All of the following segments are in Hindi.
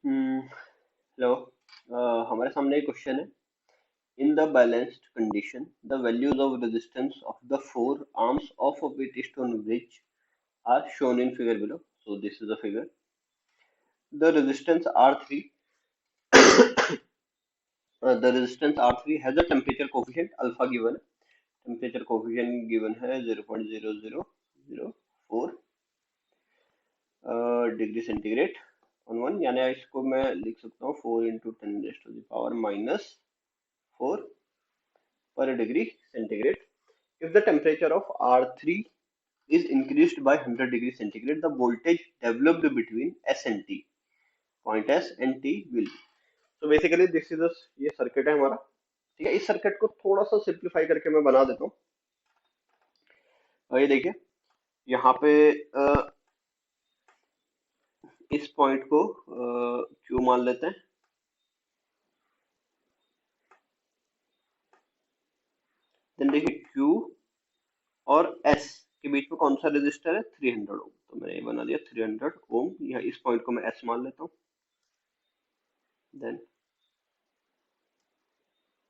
हेलो। हमारे सामने एक क्वेश्चन है। In the balanced condition the values of resistance of the four arms of a Wheatstone bridge are shown in figure below. So this is a figure. The resistance R3, the resistance R3 has a temperature coefficient alpha given. Temperature coefficient given है 0.0004 डिग्री सेंटीग्रेड ऑन वन, यानी इसको मैं लिख सकता हूँ 4 × 10⁻⁴ per degree centigrade. If the temperature of R3 is increased by 100 degree centigrade, the voltage developed between S and T, point S and T will be. So basically this is ये सर्किट है हमारा। ठीक है, इस सर्किट को थोड़ा सा सिंप्लीफाई करके मैं बना देता हूँ। ये देखिए, यहाँ पे इस पॉइंट को Q मान लेते हैं। देन देखिए Q और S के बीच में कौन सा रेजिस्टर है, 300 ओम। तो मैंने ये बना दिया 300 ओम। यह इस पॉइंट को मैं S मान लेता हूँ। देन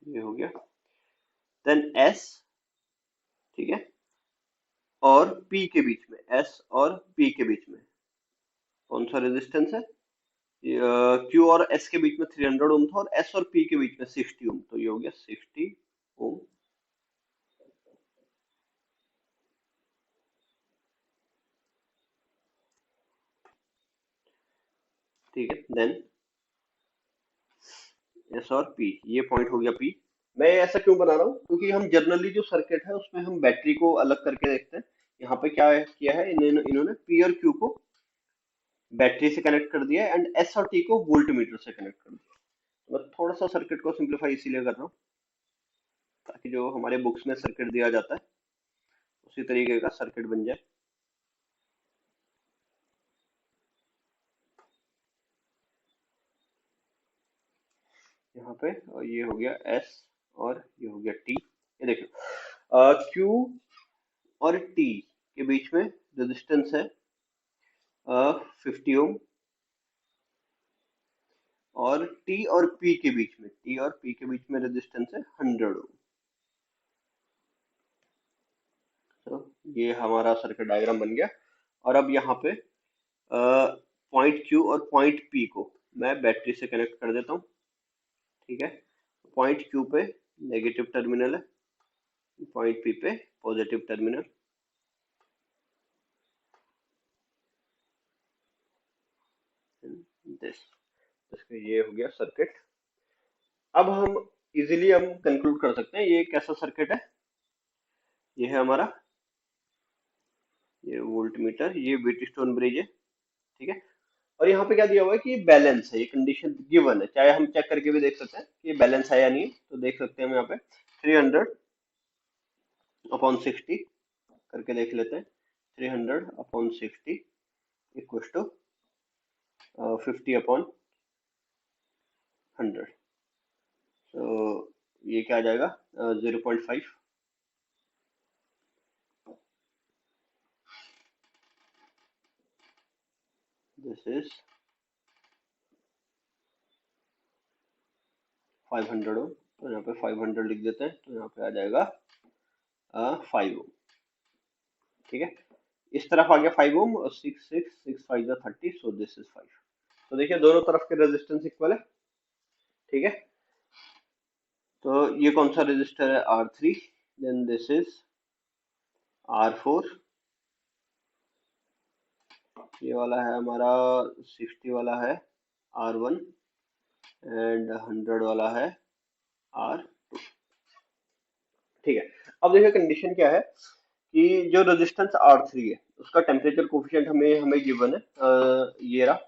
ये हो गया। देन S, ठीक है, और P के बीच में, S और P के बीच में कौन सा रेजिस्टेंस है, Q और S के बीच में 300 ओम था और S और P के बीच में 60 ओम। तो ये हो गया 60 ओम। ठीक है, देन S और P, ये पॉइंट हो गया P। मैं ऐसा क्यों बना रहा हूँ, क्योंकि हम जनरली जो सर्किट है उसमें हम बैटरी को अलग करके देखते हैं। यहाँ पे क्या किया है, इन्होंने P और Q को बैटरी से कनेक्ट कर दिया एंड S और T को वोल्ट मीटर से कनेक्ट कर दिया। तो मैं थोड़ा सा सर्किट को सिंप्लीफाई इसीलिए कर रहा हूँ, ताकि जो हमारे बुक्स में सर्किट दिया जाता है उसी तरीके का सर्किट बन जाए। यहाँ पे और ये हो गया S और ये हो गया T। ये देखो, Q और T के बीच में रेजिस्टेंस है 50 ओम, और T और P के बीच में, T और P के बीच में रेजिस्टेंस है 100 ओम। तो ये हमारा सर्किट डायग्राम बन गया। और अब यहाँ पे पॉइंट Q और पॉइंट P को मैं बैटरी से कनेक्ट कर देता हूँ। ठीक है, पॉइंट Q पे नेगेटिव टर्मिनल है, पॉइंट P पे पॉजिटिव टर्मिनल। इसका ये हो गया सर्किट। अब हम इजीली हम कंक्लूड कर सकते हैं ये कैसा सर्किट है। ये है हमारा, ये वोल्ट मीटर, ये व्हीटस्टोन ब्रिज है। ठीक है, और यहाँ पे क्या दिया हुआ है कि बैलेंस है, ये कंडीशन गिवन है। चाहे हम चेक करके भी देख सकते हैं कि ये बैलेंस है या नहीं है। तो देख सकते हैं हम यहाँ पे 300/60 करके देख लेते हैं। 300/60 इक्वल टू 50/100। तो ये क्या आ जाएगा, 0.5। दिस इज 500 ओम। तो यहाँ पे 500 लिख देते हैं, तो यहाँ पे आ जाएगा 5 ओम। ठीक है, इस तरफ आ गया 5 ओम और 6 6 6 5 30, सो दिस इज 5। तो देखिए दोनों तरफ के रेजिस्टेंस इक्वल है। ठीक है, तो ये कौन सा रेजिस्टर है, R3। Then this is R4। ये वाला है हमारा 60 वाला है R1 एंड 100 वाला है R2। ठीक है, अब देखिए कंडीशन क्या है कि जो रेजिस्टेंस R3 है उसका टेम्परेचर कोफिशिएंट हमें हमें गिवन है, ये रहा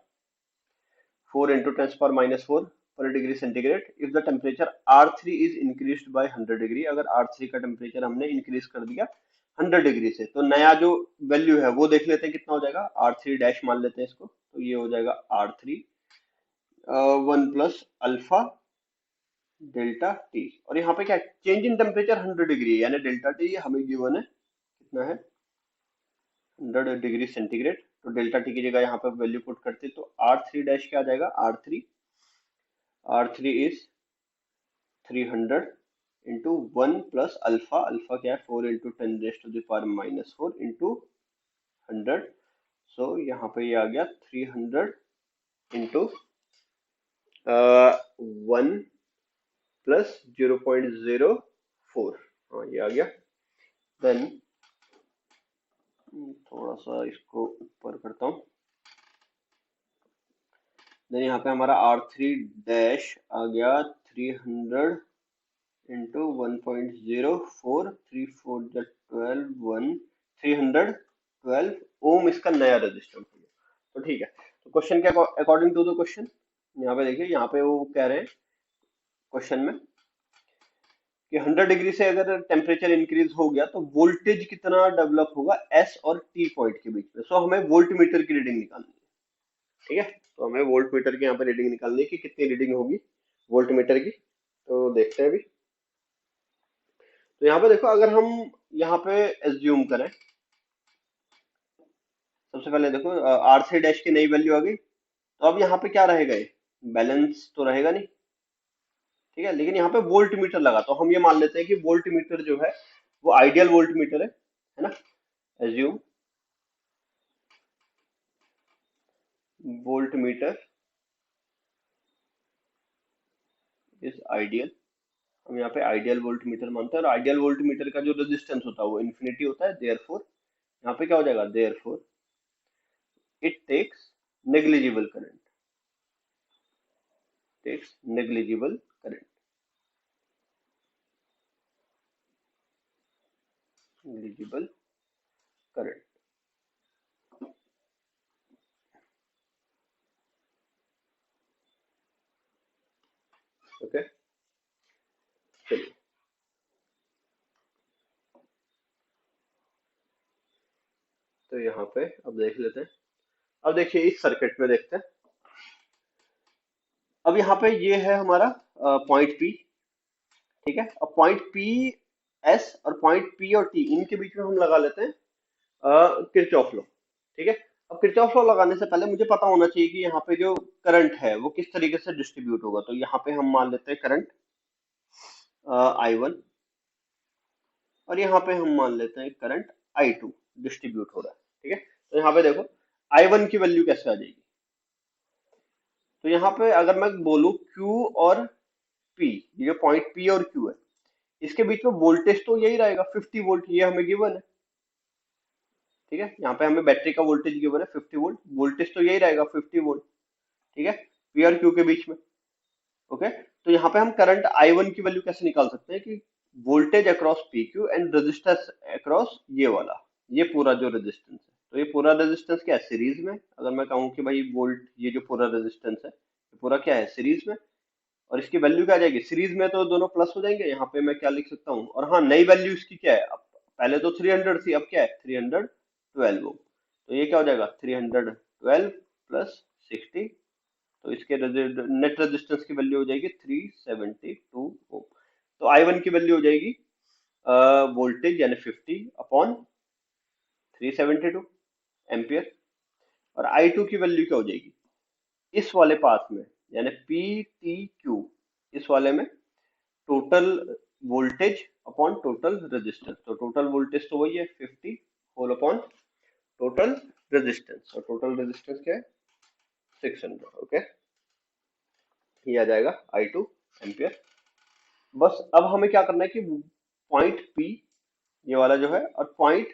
4 × 10⁻⁴ पर degree centigrade. If the temperature R3 is increased by 100 degree, अगर R3 का टेम्परेचर हमने इंक्रीज कर दिया 100 डिग्री से, तो नया जो वैल्यू है वो देख लेते हैं कितना हो जाएगा। R3 डैश मान लेते हैं इसको, तो ये हो जाएगा R3 1 plus alpha delta T. और यहाँ पे क्या चेंज इन टेम्परेचर 100 डिग्री है, यानी डेल्टा टी हमें गिवन है कितना है, 100 डिग्री सेंटीग्रेड। तो डेल्टा टी की जगह यहाँ पे वैल्यू पुट करते तो R3 डैश क्या आ जाएगा, R3 is 300 into 1 plus alpha, alpha क्या है 4 इंटू 10⁻⁻⁴ इंटू 100। सो यहाँ पे ये आ गया 300 इंटू 1 प्लस 0.04। हाँ ये आ गया। देन थोड़ा सा इसको ऊपर करता हूँ। देन यहाँ पे हमारा R3 डैश आ गया 300 इंटू 1.04, 3 4 12 1 312 ओम इसका नया रेजिस्टेंस हो गया। तो ठीक है, तो क्वेश्चन के अकॉर्डिंग टू द क्वेश्चन यहाँ पे देखिए, यहाँ पे वो कह रहे हैं क्वेश्चन में कि 100 डिग्री से अगर टेम्परेचर इंक्रीज हो गया तो वोल्टेज कितना डेवलप होगा एस और टी पॉइंट के बीच में। सो हमें वोल्ट मीटर की रीडिंग निकालनी है। ठीक है, तो हमें वोल्ट मीटर की यहाँ पे रीडिंग निकालनी है कि कितनी रीडिंग होगी वोल्ट मीटर की। तो देखते हैं अभी। तो यहाँ पे देखो, अगर हम यहाँ पे एज्यूम करें, सबसे पहले देखो R3 डैश की नई वैल्यू आ गई, तो अब यहाँ पे क्या रहेगा, ये बैलेंस तो रहेगा नहीं। ठीक है, लेकिन यहाँ पे वोल्ट मीटर लगा, तो हम ये मान लेते हैं कि वोल्ट मीटर जो है वो आइडियल वोल्ट मीटर है ना। Assume volt meter is ideal. हम यहाँ पे आइडियल वोल्ट मीटर मानते हैं, और आइडियल वोल्ट मीटर का जो रेजिस्टेंस होता है वो इन्फिनिटी होता है। देयरफॉर यहाँ पे क्या हो जाएगा, therefore it takes negligible current, negligible current. Okay, चलिए तो यहाँ पे अब देख लेते हैं। अब देखिए इस सर्किट में देखते हैं। अब यहाँ पे ये है हमारा पॉइंट पी। ठीक है, अब पॉइंट पी एस और पॉइंट पी और टी, इनके बीच में हम लगा लेते हैं किरचॉफ लॉ। ठीक है, अब किरचॉफ लॉ लगाने से पहले मुझे पता होना चाहिए कि यहाँ पे जो करंट है वो किस तरीके से डिस्ट्रीब्यूट होगा। तो यहाँ पे हम मान लेते हैं करंट I1, और यहाँ पे हम मान लेते हैं करंट I2 डिस्ट्रीब्यूट हो रहा है। ठीक है, तो यहाँ पे देखो I1 की वैल्यू कैसे आ जाएगी। तो यहाँ पे अगर मैं बोलूँ Q और P, ये जो पॉइंट P और Q है, इसके बीच में वोल्टेज तो यही रहेगा 50 वोल्ट, ये हमें गिवन है। ठीक है, यहाँ पे हमें बैटरी का वोल्टेज गिवन है 50 वोल्ट, वोल्टेज तो यही रहेगा 50 वोल्ट। ठीक है, P और Q के बीच में। ओके, तो यहाँ पे हम करंट I1 की वैल्यू कैसे निकाल सकते हैं कि voltage across PQ and resistance across ये वाला, ये पूरा जो रेजिस्टेंस है। तो ये पूरा रेजिस्टेंस क्या है, सीरीज में। अगर मैं कहूँ कि भाई वोल्ट, ये जो पूरा रेजिस्टेंस है ये पूरा क्या है, सीरीज में। और इसकी वैल्यू क्या आ जाएगी, सीरीज में तो दोनों प्लस हो जाएंगे। यहाँ पे मैं क्या लिख सकता हूँ, और हाँ नई वैल्यू इसकी क्या है, अब पहले तो 300 थी, अब क्या है 312 ओम। तो ये क्या हो जाएगा 312 प्लस 60, तो इसके नेट रेजिस्टेंस की वैल्यू हो जाएगी 372 ओम। तो I1 की वैल्यू हो जाएगी वोल्टेज यानी 50 अपॉन 372 एम्पियर, और I2 की वैल्यू क्या हो जाएगी इस वाले पाथ में, यानी PTQ, इस वाले में total voltage upon total resistance. तो टोटल वोल्टेज तो वही है 50 होल अपॉन टोटल रेजिस्टेंस, और टोटल रेजिस्टेंस क्या है 600। ओके, ये आ जाएगा I2 एम्पियर। बस अब हमें क्या करना है कि पॉइंट P ये वाला जो है और पॉइंट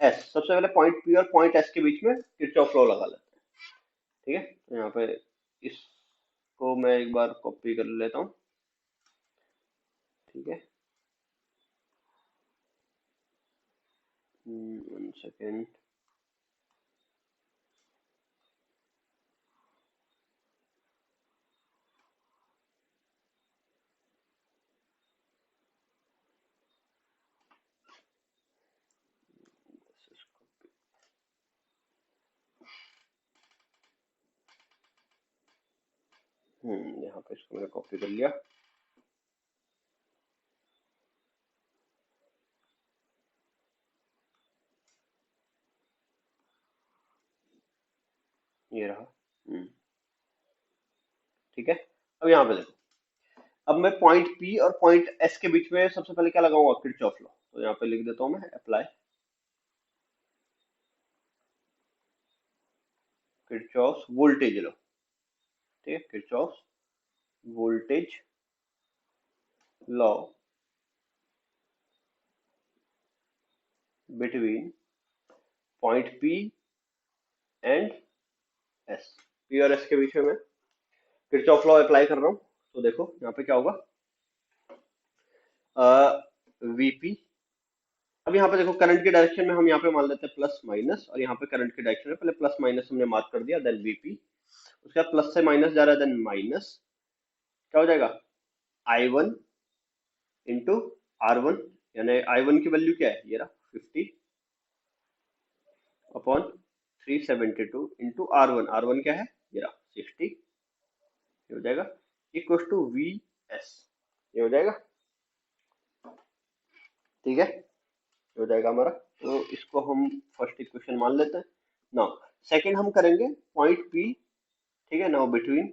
S, सबसे पहले पॉइंट P और पॉइंट S के बीच में किरचॉफ लॉ लगा लेते हैं। ठीक है, तो यहाँ पे इसको मैं एक बार कॉपी कर लेता हूँ। ठीक है, 1 सेकेंड। यहाँ पे इसको मैंने कॉपी कर लिया। ठीक है। अब यहाँ पे देखो, अब मैं पॉइंट पी और पॉइंट एस के बीच में सबसे पहले क्या लगाऊंगा, किरचॉफ लॉ। तो यहाँ पे लिख देता हूँ मैं, अप्लाई किरचॉफ वोल्टेज लॉ। ठीक है, Kirchhoff voltage law between point P and S. P और एस के बीच में मैं किरचॉफ लॉ अप्लाई कर रहा हूँ। तो देखो यहाँ पे क्या होगा, वीपी। अब यहाँ पे देखो करंट की डायरेक्शन में हम यहाँ पे मान लेते हैं प्लस माइनस, और यहाँ पे करंट की डायरेक्शन में पहले प्लस माइनस हमने मार्क कर दिया, देन वीपी। उसके बाद प्लस से माइनस जा रहा है, देन माइनस क्या हो जाएगा, I one into R one. यानी आई वन की वैल्यू क्या है, ये रहा 50 अपॉन 372 इंटू आर वन क्या है, ये रहा 60। ये हो जाएगा इक्वल टू वी एस। ये हो जाएगा, ठीक है, ये हो जाएगा हमारा। तो इसको हम फर्स्ट इक्वेशन मान लेते हैं। नाउ सेकंड हम करेंगे पॉइंट पी, ठीक है। Now between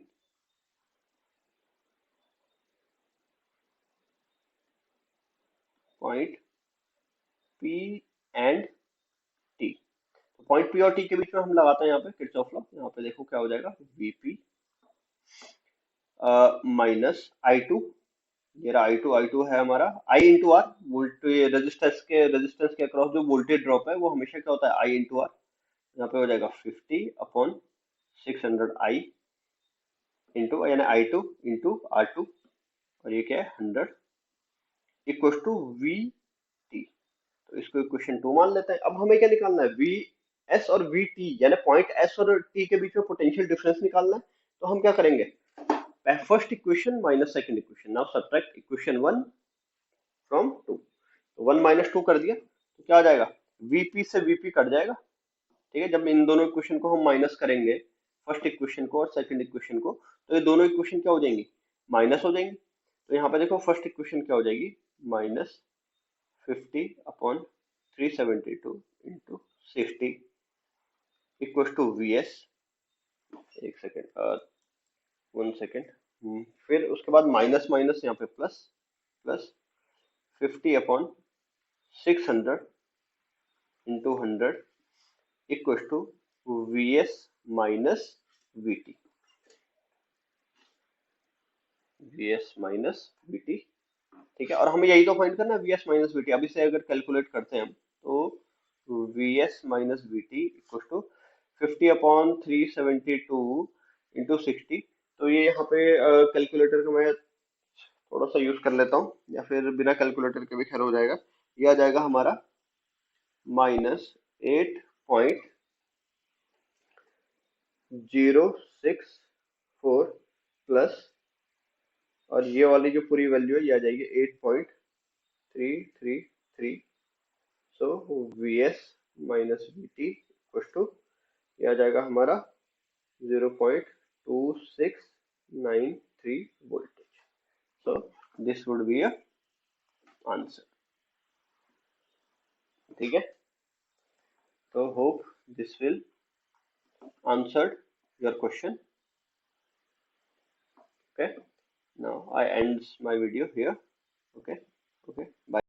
point P and T. तो पॉइंट पी और टी के बीच में हम लगाते हैं यहाँ पे किरचॉफ लॉ। यहाँ पे देखो क्या हो जाएगा, वीपी माइनस आई टू। ये रहा आई टू है हमारा आई इंटू आर। वोल्टेज रेजिस्टेंस के अक्रॉस जो वोल्टेज ड्रॉप है वो हमेशा क्या होता है, आई इंटू आर। यहाँ पे हो जाएगा 50 अपॉन 600 आई इंटू, यानी आई टू इंटू आर टू, और ये क्या है 100 इक्वल टू वी टी। तो इसको इक्वेशन टू मान लेते हैं। अब हमें क्या निकालना है, वी एस और वी टी, यानी पॉइंट एस और टी के बीच में पोटेंशियल डिफरेंस निकालना है। तो हम क्या करेंगे, first equation minus second equation. Now subtract equation one from two. तो वन माइनस टू कर दिया तो क्या आ जाएगा, वीपी से वीपी कट जाएगा। ठीक है, जब इन दोनों इक्वेशन को हम माइनस करेंगे, फर्स्ट इक्वेशन को और सेकंड इक्वेशन को, तो ये दोनों इक्वेशन क्या हो जाएंगी, माइनस हो जाएंगी। तो यहाँ पे देखो फर्स्ट इक्वेशन क्या हो जाएगी, minus 50 upon 372 into 60 equal to V S. एक सेकेंड, वन सेकेंड। फिर उसके बाद माइनस माइनस यहाँ पे plus, plus 50 upon 600 into 100 equal to V S minus V T. V S minus V T, ठीक है। और हमें यही तो फाइंड करना है, V S minus V T. अभी से अगर कैलकुलेट करते हैं हम, तो V S minus V T equal to 50 upon 372 into 60। तो ये यहाँ पे कैलकुलेटर को मैं थोड़ा सा यूज कर लेता हूँ, या फिर बिना कैलकुलेटर के भी खैर हो जाएगा। ये आ जाएगा हमारा -8.064 प्लस, और ये वाली जो पूरी वैल्यू है ये आ जाएगी 8.333। So V S minus V T equal to, ये आ जाएगा हमारा 0.2693 voltage. So this would be a answer. ठीक है, तो hope this will answered your question. Okay, now I end my video here. Okay, okay, bye.